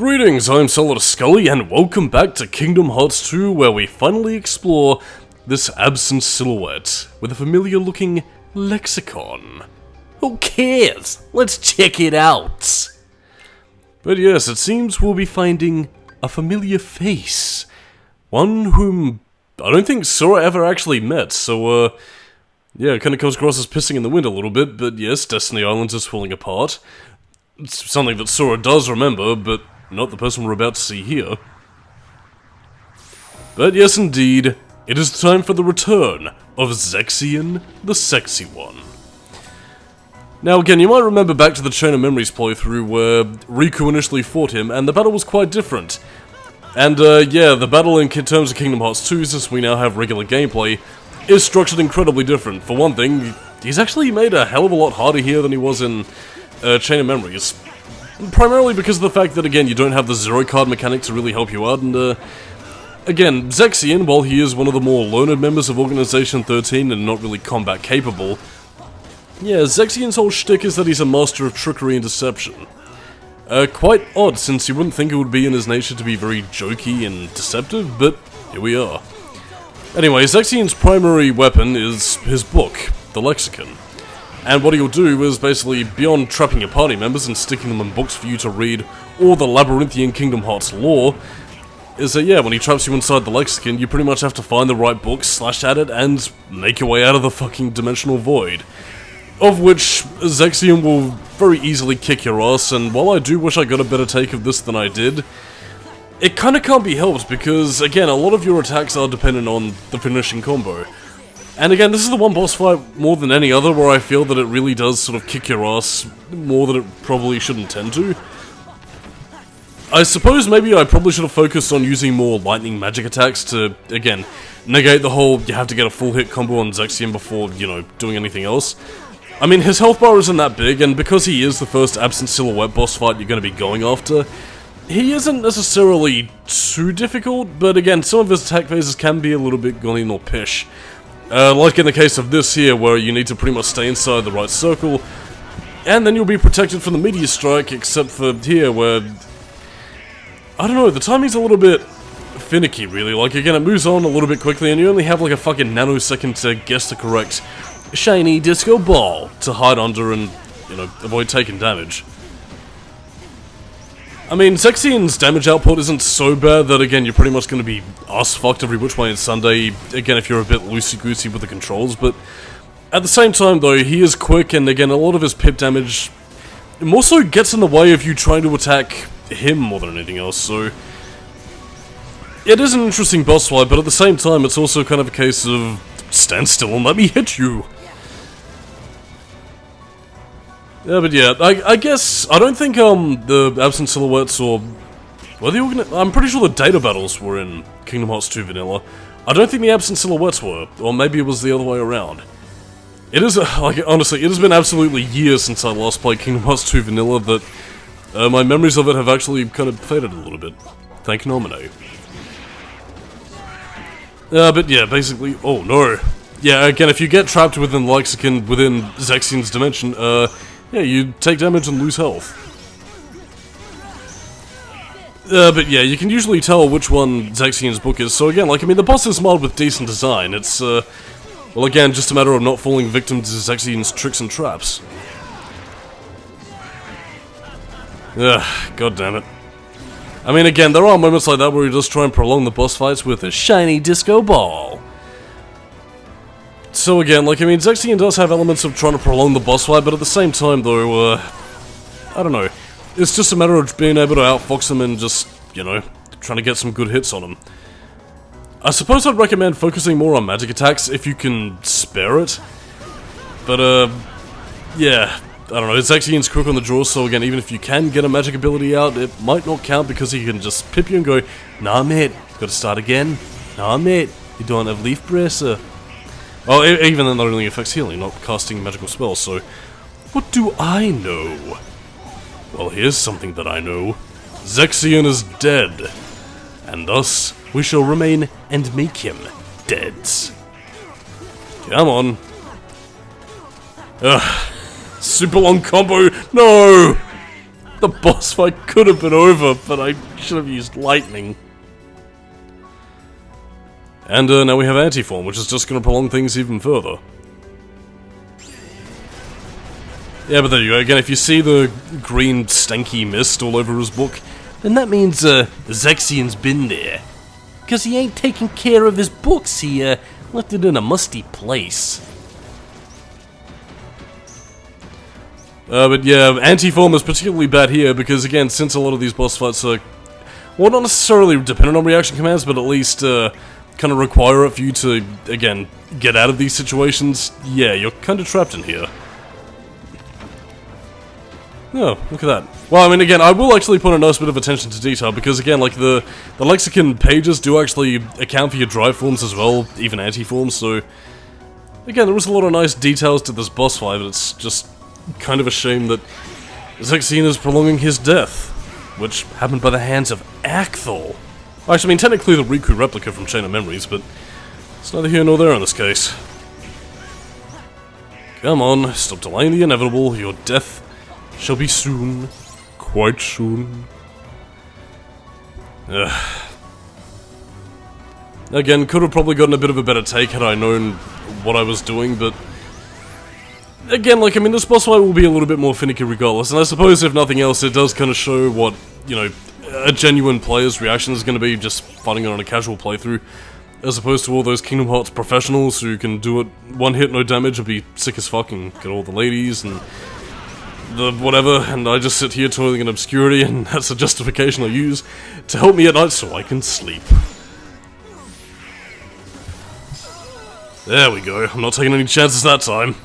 Greetings, I'm Solidus-Skully, and welcome back to Kingdom Hearts 2, where we finally explore this absent silhouette with a familiar-looking lexicon. Who cares? Let's check it out! But yes, it seems we'll be finding a familiar face. One whom I don't think Sora ever actually met, so, yeah, it kinda comes across as pissing in the wind a little bit, but yes, Destiny Islands is falling apart. It's something that Sora does remember, but not the person we're about to see here. But yes, indeed, it is time for the return of Zexion, the Sexy One. Now again, you might remember back to the Chain of Memories playthrough where Riku initially fought him, and the battle was quite different. And yeah, the battle in terms of Kingdom Hearts 2, since we now have regular gameplay, is structured incredibly different. For one thing, he's actually made a hell of a lot harder here than he was in Chain of Memories. Primarily because of the fact that, again, you don't have the zero card mechanic to really help you out, and again, Zexion, while he is one of the more learned members of Organization 13 and not really combat capable, yeah, Zexion's whole shtick is that he's a master of trickery and deception. Quite odd, since you wouldn't think it would be in his nature to be very jokey and deceptive, but here we are. Anyway, Zexion's primary weapon is his book, the Lexicon. And what he'll do is basically, beyond trapping your party members and sticking them in books for you to read, or the labyrinthian Kingdom Hearts lore, is that, yeah, when he traps you inside the Lexicon, you pretty much have to find the right book, slash at it, and make your way out of the fucking dimensional void. Of which, Zexion will very easily kick your ass, and while I do wish I got a better take of this than I did, it kinda can't be helped because, again, a lot of your attacks are dependent on the finishing combo. And again, this is the one boss fight more than any other where I feel that it really does sort of kick your ass more than it probably should intend to. I suppose maybe I probably should have focused on using more lightning magic attacks to, again, negate the whole you have to get a full hit combo on Zexion before, you know, doing anything else. I mean, his health bar isn't that big, and because he is the first absent silhouette boss fight you're going to be going after, he isn't necessarily too difficult, but again, some of his attack phases can be a little bit gonny or pish. Like in the case of this here, where you need to pretty much stay inside the right circle, and then you'll be protected from the meteor strike, except for here, where, I don't know, the timing's a little bit finicky, really. Like, again, it moves on a little bit quickly, and you only have like a fucking nanosecond to guess the correct shiny disco ball to hide under and, you know, avoid taking damage. I mean, Zexion's damage output isn't so bad that, again, you're pretty much going to be ass-fucked every which way in Sunday, again, if you're a bit loosey-goosey with the controls, but at the same time, though, he is quick, and again, a lot of his pip damage more so gets in the way of you trying to attack him more than anything else, so it is an interesting boss fight, but at the same time, it's also kind of a case of stand still and let me hit you. Yeah, but yeah, I guess, I don't think, the absent silhouettes or, well, I'm pretty sure the data battles were in Kingdom Hearts 2 Vanilla. I don't think the absent silhouettes were, or maybe it was the other way around. It is, like, honestly, it has been absolutely years since I last played Kingdom Hearts 2 Vanilla that, my memories of it have actually kind of faded a little bit. Thank Nomine. But yeah, basically, oh no. Yeah, again, if you get trapped within Lexicon, within Zexion's dimension, yeah, you take damage and lose health. But yeah, you can usually tell which one Zexion's book is, so again, like, I mean, the boss is modeled with decent design, it's, well, again, just a matter of not falling victim to Zexion's tricks and traps. Ugh, god damn it. I mean, again, there are moments like that where you just try and prolong the boss fights with a shiny disco ball. So again, like, I mean, Zexion does have elements of trying to prolong the boss fight, but at the same time, though, I don't know. It's just a matter of being able to outfox him and just, you know, trying to get some good hits on him. I suppose I'd recommend focusing more on magic attacks if you can spare it. But, yeah, I don't know, Zexion's quick on the draw, so again, even if you can get a magic ability out, it might not count because he can just pip you and go, nah mate, gotta start again. Nah mate, you don't have Leaf Bracer. Well, even then that only affects healing, not casting magical spells, so what do I know? Well, here's something that I know. Zexion is dead, and thus we shall remain and make him dead. Come on. Ugh. Super long combo. No! The boss fight could have been over, but I should have used lightning. And now we have Antiform, which is just going to prolong things even further. Yeah, but there you go. Again, if you see the green stanky mist all over his book, then that means Zexian's been there. Because he ain't taking care of his books, he left it in a musty place. But yeah, Antiform is particularly bad here because, again, since a lot of these boss fights are, well, not necessarily dependent on reaction commands, but at least kind of require it for you to, again, get out of these situations, yeah, you're kind of trapped in here. Oh, look at that. Well, I mean, again, I will actually put a nice bit of attention to detail, because, again, like, the lexicon pages do actually account for your drive forms as well, even anti-forms, so... Again, there was a lot of nice details to this boss fight, but it's just kind of a shame that Zexian is prolonging his death, which happened by the hands of Akthol. Actually, I mean, technically the Riku replica from Chain of Memories, but it's neither here nor there in this case. Come on, stop delaying the inevitable, your death shall be soon, quite soon. Again, could have probably gotten a bit of a better take had I known what I was doing, but... Again, like, I mean, this boss fight will be a little bit more finicky regardless, and I suppose if nothing else, it does kind of show what, you know, a genuine player's reaction is going to be just fighting it on a casual playthrough, as opposed to all those Kingdom Hearts professionals who can do it one hit, no damage, and be sick as fuck and get all the ladies and the whatever, and I just sit here toiling in obscurity, and that's the justification I use to help me at night so I can sleep. There we go, I'm not taking any chances that time.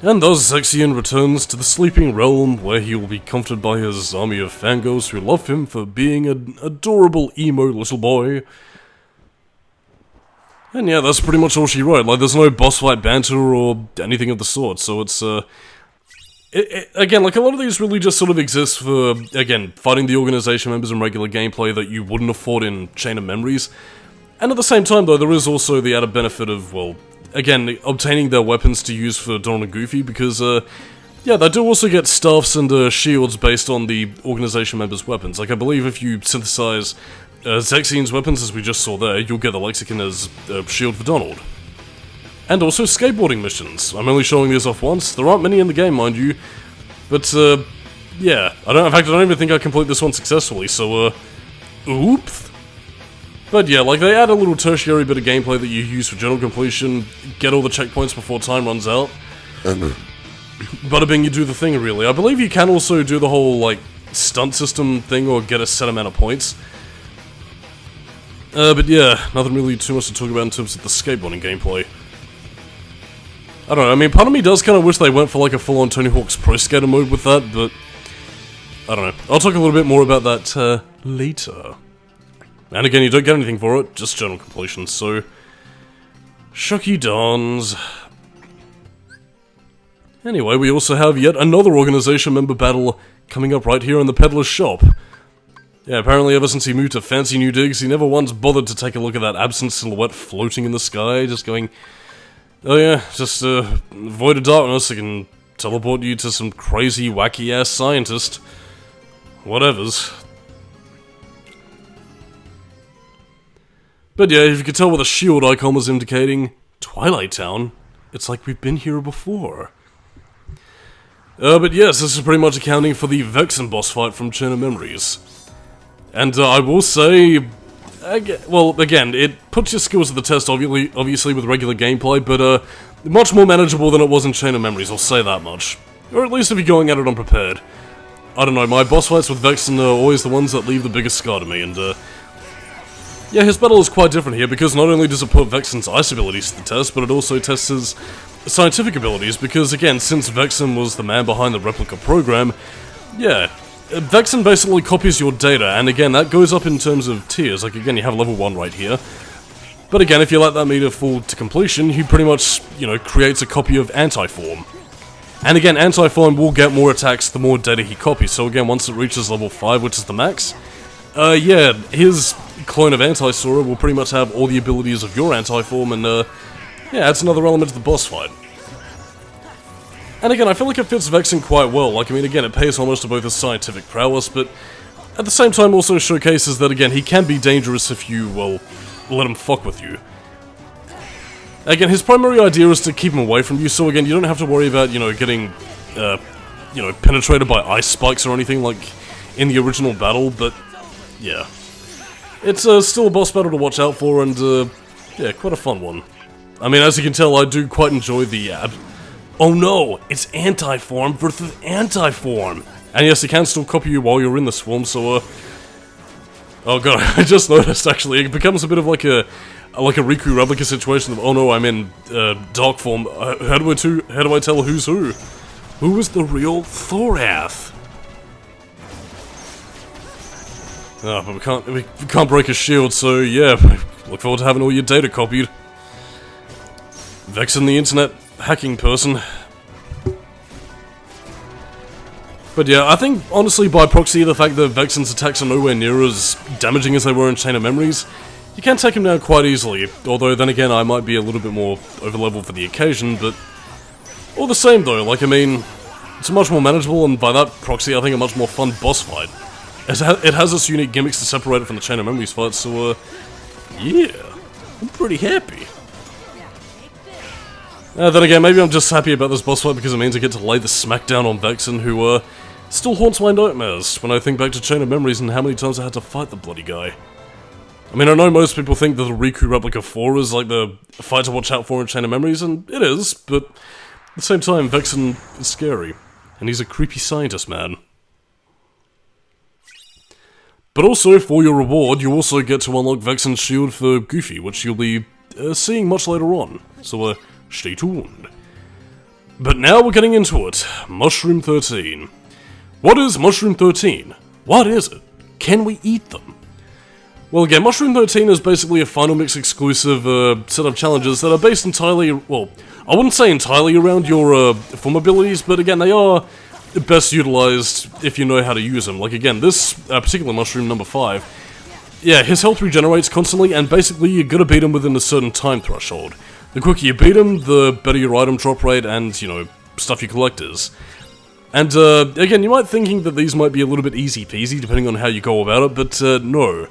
And thus Zexian returns to the Sleeping Realm, where he will be comforted by his army of fangirls who love him for being an adorable emo little boy. And yeah, that's pretty much all she wrote. Like, there's no boss fight banter or anything of the sort, so it's, again, like, a lot of these really just sort of exist for, again, fighting the organization members in regular gameplay that you wouldn't have fought in Chain of Memories. And at the same time, though, there is also the added benefit of, well, again, obtaining their weapons to use for Donald and Goofy, because, yeah, they do also get staffs and shields based on the organization members' weapons. Like, I believe if you synthesize Zexian's weapons, as we just saw there, you'll get the lexicon as a shield for Donald. And also skateboarding missions. I'm only showing these off once. There aren't many in the game, mind you. But, yeah. In fact, I don't even think I complete this one successfully, so, oops. But yeah, like, they add a little tertiary bit of gameplay that you use for general completion, get all the checkpoints before time runs out. Bada bing, you do the thing, really. I believe you can also do the whole, like, stunt system thing or get a set amount of points. But yeah, nothing really too much to talk about in terms of the skateboarding gameplay. I don't know, I mean, part of me does kind of wish they went for, like, a full-on Tony Hawk's Pro Skater mode with that, but... I don't know. I'll talk a little bit more about that, later. And again, you don't get anything for it, just general completion, so... Shocky dawns. Anyway, we also have yet another organization member battle coming up right here in the Peddler's shop. Yeah, apparently ever since he moved to fancy new digs, he never once bothered to take a look at that absent silhouette floating in the sky, just going... Oh yeah, just void of darkness, I can teleport you to some crazy, wacky-ass scientist. Whatevers. But yeah, if you could tell what the shield icon was indicating, Twilight Town, it's like we've been here before. But yes, this is pretty much accounting for the Vexen boss fight from Chain of Memories. And I will say, well, again, it puts your skills to the test, obviously with regular gameplay, but much more manageable than it was in Chain of Memories, I'll say that much. Or at least if you're going at it unprepared. I don't know, my boss fights with Vexen are always the ones that leave the biggest scar to me, and yeah, his battle is quite different here, because not only does it put Vexen's ice abilities to the test, but it also tests his scientific abilities, because again, since Vexen was the man behind the replica program, yeah, Vexen basically copies your data, and again, that goes up in terms of tiers. Like, again, you have level 1 right here. But again, if you let that meter fall to completion, he pretty much, you know, creates a copy of Antiform. And again, Antiform will get more attacks the more data he copies, so again, once it reaches level 5, which is the max, yeah, his clone of Anti-Sora will pretty much have all the abilities of your Antiform, and, yeah, that's another element to the boss fight. And again, I feel like it fits Vexen quite well. Like, I mean, again, it pays homage to both his scientific prowess, but at the same time also showcases that, again, he can be dangerous if you, well, let him fuck with you. Again, his primary idea is to keep him away from you, so again, you don't have to worry about, you know, getting, you know, penetrated by ice spikes or anything like in the original battle, but yeah. It's still a boss battle to watch out for, and yeah, quite a fun one. I mean, as you can tell, I do quite enjoy the oh no, it's anti-form versus anti-form! And yes, he can still copy you while you're in the swarm, so oh god, I just noticed actually, it becomes a bit of like a Riku replica situation of, oh no, I'm in dark form. How do I tell who's who? Who is the real Thorath? Ah, but we can't break his shield, so yeah, look forward to having all your data copied. Vexen the internet hacking person. But yeah, I think, honestly, by proxy, the fact that Vexen's attacks are nowhere near as damaging as they were in Chain of Memories, you can take him down quite easily, although then again I might be a little bit more over-level for the occasion, but all the same though, like I mean, it's much more manageable and by that proxy I think a much more fun boss fight. It has its unique gimmicks to separate it from the Chain of Memories fight, so yeah, I'm pretty happy. Then again, maybe I'm just happy about this boss fight because it means I get to lay the smackdown on Vexen, who still haunts my nightmares when I think back to Chain of Memories and how many times I had to fight the bloody guy. I mean, I know most people think that the Riku Replica 4 is like the fight to watch out for in Chain of Memories, and it is, but at the same time, Vexen is scary, and he's a creepy scientist man. But also, for your reward, you also get to unlock Vexen's shield for Goofy, which you'll be seeing much later on, so stay tuned. But now we're getting into it. Mushroom 13. What is Mushroom 13? What is it? Can we eat them? Well again, Mushroom 13 is basically a Final Mix exclusive set of challenges that are based entirely, well, I wouldn't say entirely around your form abilities, but again, they are best utilized if you know how to use them. Like again, this particular mushroom, number 5, yeah, his health regenerates constantly, and basically you gotta beat him within a certain time threshold. The quicker you beat him, the better your item drop rate and, you know, stuff you collect is. And again, you might thinking that these might be a little bit easy peasy depending on how you go about it, but no.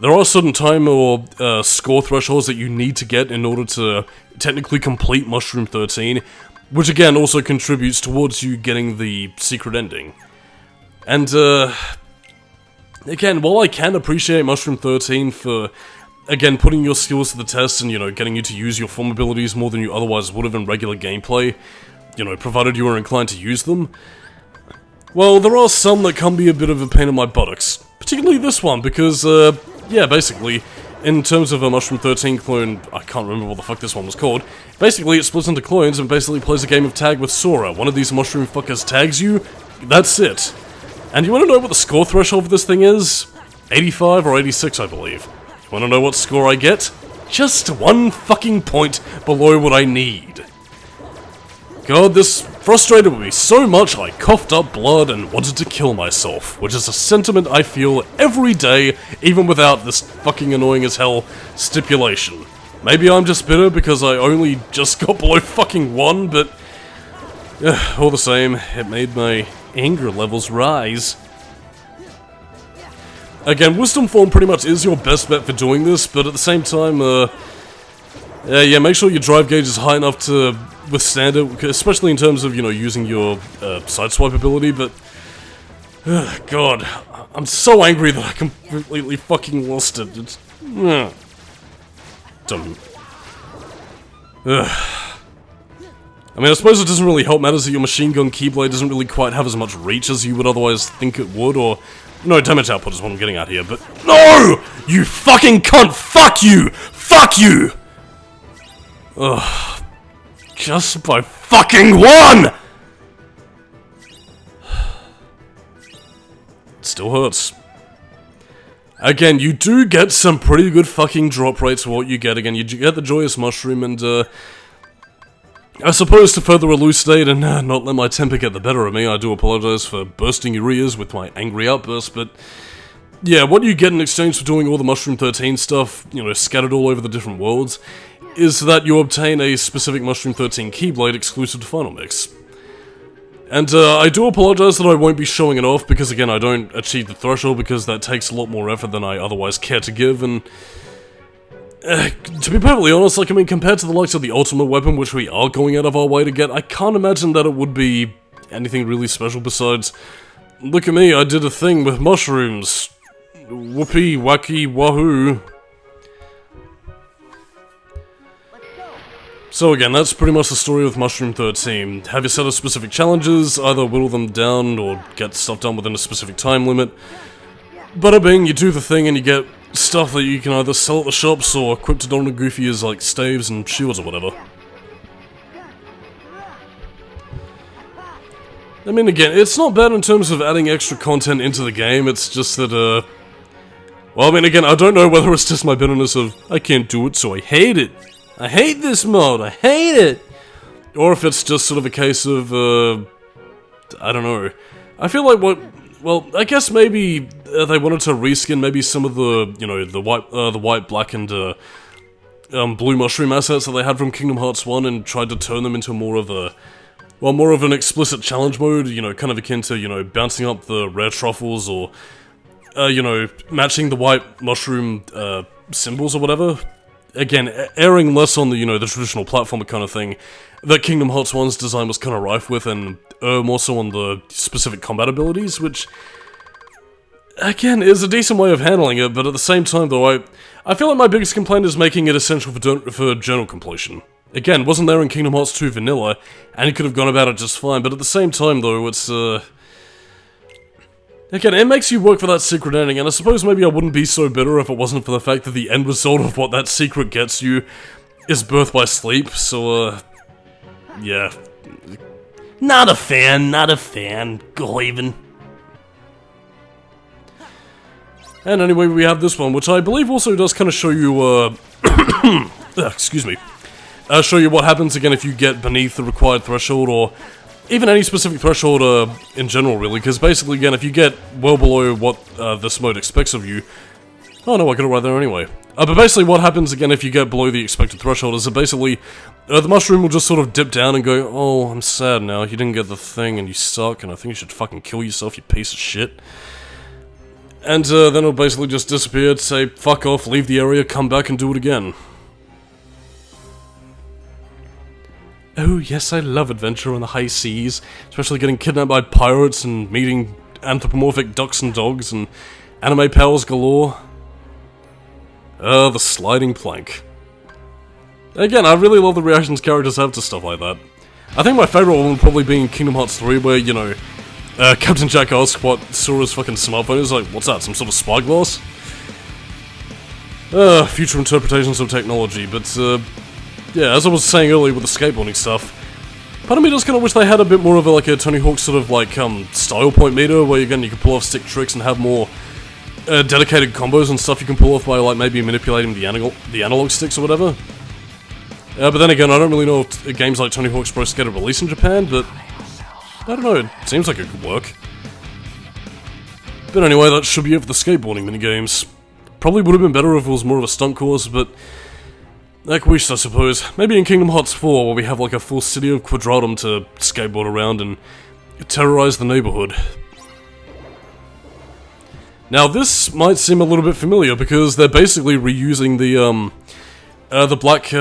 There are certain time or score thresholds that you need to get in order to technically complete Mushroom 13, which again also contributes towards you getting the secret ending. And again, while I can appreciate Mushroom 13 for, again, putting your skills to the test and, you know, getting you to use your form abilities more than you otherwise would have in regular gameplay, you know, provided you are inclined to use them, well, there are some that can be a bit of a pain in my buttocks. Particularly this one, because, yeah, basically, in terms of a Mushroom 13 clone, I can't remember what the fuck this one was called, basically it splits into clones and basically plays a game of tag with Sora. One of these mushroom fuckers tags you, that's it. And you wanna know what the score threshold for this thing is? 85 or 86, I believe. You wanna know what score I get? Just 1 fucking point below what I need. God, this frustrated me so much I coughed up blood and wanted to kill myself, which is a sentiment I feel every day, even without this fucking annoying as hell stipulation. Maybe I'm just bitter because I only just got below fucking 1, but all the same, it made my anger levels rise. Again, Wisdom Form pretty much is your best bet for doing this, but at the same time, yeah, make sure your drive gauge is high enough to withstand it, especially in terms of, you know, using your sideswipe ability, but God, I'm so angry that I completely fucking lost it. It's dumb. I mean, I suppose it doesn't really help matters that your machine gun keyblade doesn't really quite have as much reach as you would otherwise think it would, or no, damage output is what I'm getting at here, but no! You fucking cunt! Fuck you! Fuck you! Ugh. Just by fucking 1! It still hurts. Again, you do get some pretty good fucking drop rates for what you get. Again, you get the Joyous Mushroom, and I suppose to further elucidate and not let my temper get the better of me, I do apologize for bursting your ears with my angry outburst, but yeah, what you get in exchange for doing all the Mushroom 13 stuff, you know, scattered all over the different worlds, is that you obtain a specific Mushroom 13 Keyblade exclusive to Final Mix. And I do apologize that I won't be showing it off, because again, I don't achieve the threshold because that takes a lot more effort than I otherwise care to give, and... to be perfectly honest, like, I mean, compared to the likes of the ultimate weapon, which we are going out of our way to get, I can't imagine that it would be anything really special besides, look at me, I did a thing with mushrooms. Whoopee, wacky, wahoo. So again, that's pretty much the story of Mushroom 13. Have your set of specific challenges, either whittle them down or get stuff done within a specific time limit. Bada bing, you do the thing and you get stuff that you can either sell at the shops or equip to Donald Goofy as like staves and shields or whatever. I mean, again, it's not bad in terms of adding extra content into the game, it's just that, well, I mean, again, I don't know whether it's just my bitterness of, I can't do it, so I hate it. I hate this mode, I hate it! Or if it's just sort of a case of, I don't know. I feel like well, I guess maybe they wanted to reskin maybe some of the, you know, the white, black, and blue mushroom assets that they had from Kingdom Hearts 1 and tried to turn them into more of a, well, more of an explicit challenge mode, you know, kind of akin to, you know, bouncing up the rare truffles or, you know, matching the white mushroom, symbols or whatever. Again, erring less on the, you know, the traditional platformer kind of thing that Kingdom Hearts 1's design was kind of rife with, and more so on the specific combat abilities, which, again, is a decent way of handling it, but at the same time, though, I feel like my biggest complaint is making it essential for journal completion. Again, wasn't there in Kingdom Hearts 2 Vanilla, and you could have gone about it just fine, but at the same time, though, it's, again, it makes you work for that secret ending, and I suppose maybe I wouldn't be so bitter if it wasn't for the fact that the end result of what that secret gets you is birth by sleep, so, yeah. Not a fan, Gloven. And anyway, we have this one, which I believe also does kind of show you, excuse me. Show you what happens, again, if you get beneath the required threshold, or even any specific threshold in general, really, because basically, again, if you get well below what this mode expects of you... Oh no, I got it right there anyway. But basically what happens, again, if you get below the expected threshold is that basically the mushroom will just sort of dip down and go, oh, I'm sad now, you didn't get the thing and you suck, and I think you should fucking kill yourself, you piece of shit. And then it'll basically just disappear, say, fuck off, leave the area, come back and do it again. Oh, yes, I love adventure on the high seas, especially getting kidnapped by pirates and meeting anthropomorphic ducks and dogs and anime pals galore. The sliding plank. Again, I really love the reactions characters have to stuff like that. I think my favourite one would probably be in Kingdom Hearts 3, where, you know, Captain Jack asks what Sora's fucking smartphone is, like, what's that, some sort of spyglass? Future interpretations of technology, but, yeah, as I was saying earlier with the skateboarding stuff, part of me does kind of wish they had a bit more of a Tony Hawk sort of like, style point meter, where again you can pull off stick tricks and have more dedicated combos and stuff you can pull off by like maybe manipulating the analog sticks or whatever. But then again, I don't really know if games like Tony Hawk's Pro Skater release in Japan, but I don't know, it seems like it could work. But anyway, that should be it for the skateboarding minigames. Probably would have been better if it was more of a stunt course, but like wished, I suppose. Maybe in Kingdom Hearts 4, where we have like a full city of Quadratum to skateboard around and terrorize the neighborhood. Now this might seem a little bit familiar, because they're basically reusing the Black,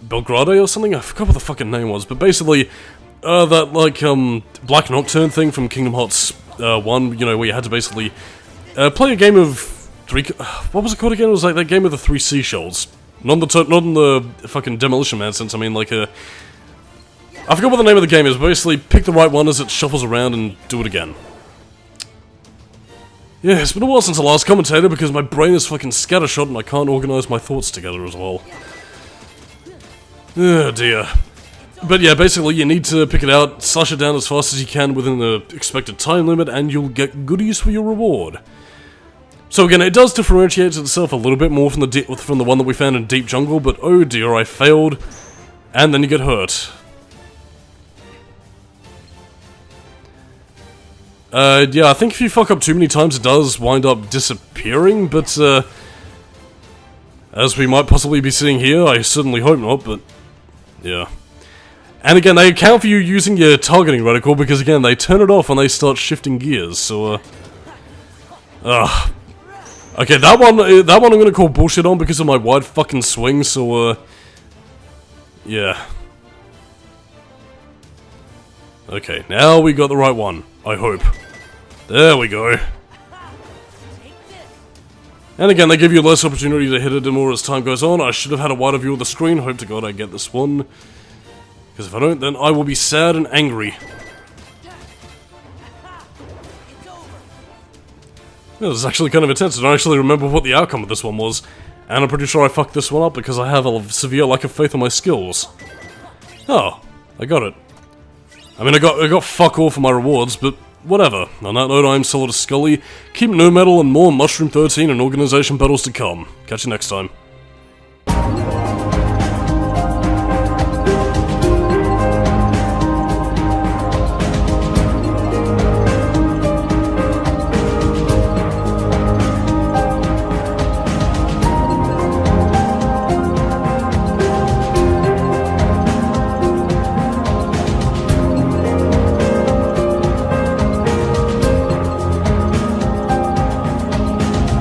Belgrade or something? I forgot what the fucking name was, but basically, that like, Black Nocturne thing from Kingdom Hearts 1, you know, where you had to basically play a game of what was it called again? It was like that game of the 3 seashells. Not in the fucking Demolition Man sense, I mean like I forgot what the name of the game is, but basically pick the right one as it shuffles around and do it again. Yeah, it's been a while since I last commentated because my brain is fucking scattershot and I can't organise my thoughts together as well. Oh dear. But yeah, basically you need to pick it out, slash it down as fast as you can within the expected time limit, and you'll get goodies for your reward. So again, it does differentiate itself a little bit more from the one that we found in Deep Jungle, but oh dear, I failed, and then you get hurt. Yeah, I think if you fuck up too many times it does wind up disappearing, but as we might possibly be seeing here, I certainly hope not, but yeah. And again, they account for you using your targeting reticle because again, they turn it off when they start shifting gears, so okay, that one I'm gonna call bullshit on because of my wide fucking swing, so yeah. Okay, now we got the right one, I hope. There we go. And again, they give you less opportunity to hit it more as time goes on. I should have had a wider view of the screen. Hope to God I get this one. Because if I don't, then I will be sad and angry. Yeah, this is actually kind of intense. I don't actually remember what the outcome of this one was. And I'm pretty sure I fucked this one up because I have a severe lack of faith in my skills. Oh, I got it. I mean, I got fuck all for my rewards, but whatever. On that note, I'm Solidus-Skully. Keep no metal and more Mushroom 13 and organization battles to come. Catch you next time.